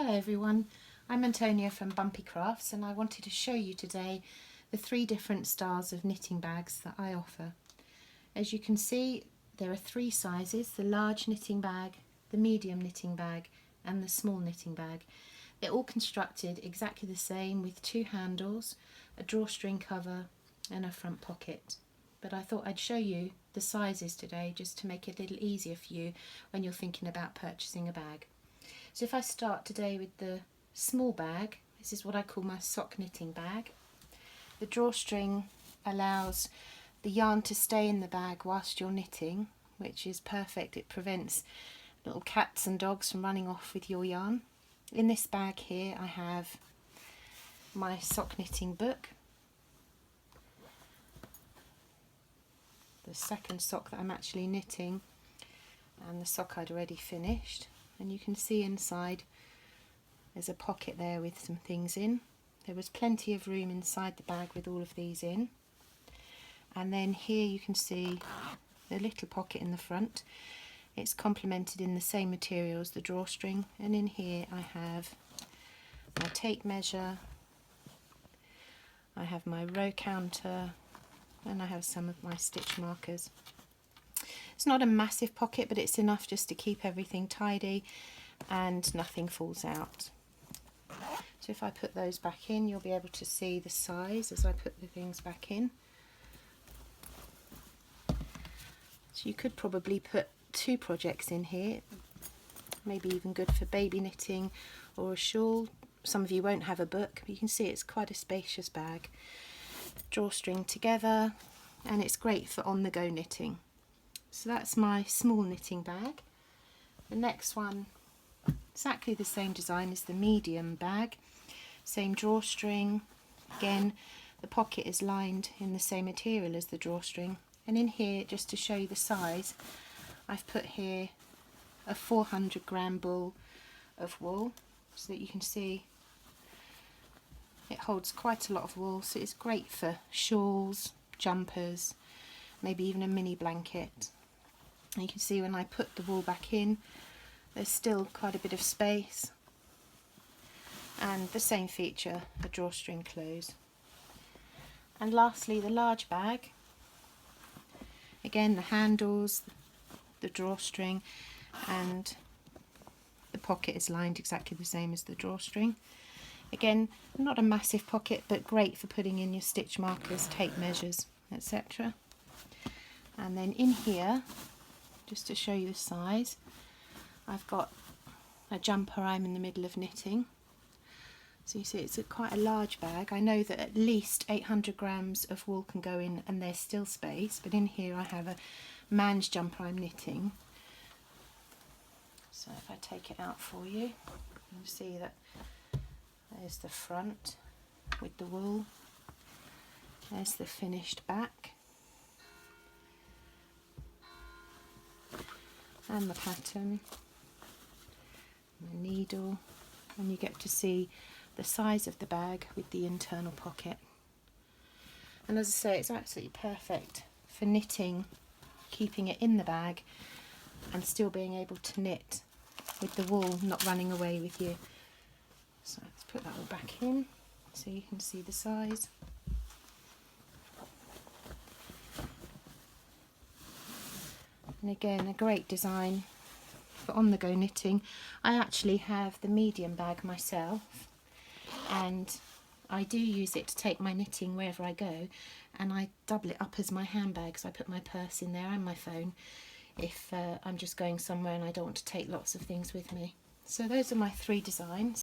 Hello everyone, I'm Antonia from BumpyCrafts and I wanted to show you today the 3 different styles of knitting bags that I offer. As you can see, there are 3 sizes: the large knitting bag, the medium knitting bag and the small knitting bag. They're all constructed exactly the same with 2 handles, a drawstring cover and a front pocket. But I thought I'd show you the sizes today just to make it a little easier for you when you're thinking about purchasing a bag. So if I start today with the small bag, this is what I call my sock knitting bag. The drawstring allows the yarn to stay in the bag whilst you're knitting, which is perfect. It prevents little cats and dogs from running off with your yarn. In this bag here I have my sock knitting book, the second sock that I'm actually knitting, and the sock I'd already finished. And you can see inside there's a pocket there with some things in. There was plenty of room inside the bag with all of these in. And then here you can see the little pocket in the front. It's complemented in the same material as the drawstring, and in here I have my tape measure, I have my row counter, and I have some of my stitch markers. It's not a massive pocket, but it's enough just to keep everything tidy and nothing falls out. So if I put those back in, you'll be able to see the size as I put the things back in. So you could probably put 2 projects in here, maybe even good for baby knitting or a shawl. Some of you won't have a book, but you can see it's quite a spacious bag. Drawstring together, and it's great for on-the-go knitting. So that's my small knitting bag. The next one, exactly the same design as the medium bag, same drawstring. Again, the pocket is lined in the same material as the drawstring, and in here, just to show you the size, I've put here a 400-gram ball of wool so that you can see it holds quite a lot of wool, so it's great for shawls, jumpers, maybe even a mini blanket. And you can see when I put the wool back in, there's still quite a bit of space, and the same feature, a drawstring close. And lastly, the large bag. Again, the handles, the drawstring, and the pocket is lined exactly the same as the drawstring. Again, not a massive pocket, but great for putting in your stitch markers, tape measures, etc. And then in here, just to show you the size, I've got a jumper I'm in the middle of knitting. So you see it's quite a large bag. I know that at least 800 grams of wool can go in and there's still space, but in here I have a man's jumper I'm knitting. So if I take it out for you, you'll see that there's the front with the wool, there's the finished back, and the pattern, and the needle, and you get to see the size of the bag with the internal pocket. And as I say, it's absolutely perfect for knitting, keeping it in the bag and still being able to knit with the wool not running away with you. So let's put that all back in so you can see the size. And again, a great design for on-the-go knitting. I actually have the medium bag myself, and I do use it to take my knitting wherever I go, and I double it up as my handbag, so I put my purse in there and my phone if I'm just going somewhere and I don't want to take lots of things with me. So those are my 3 designs.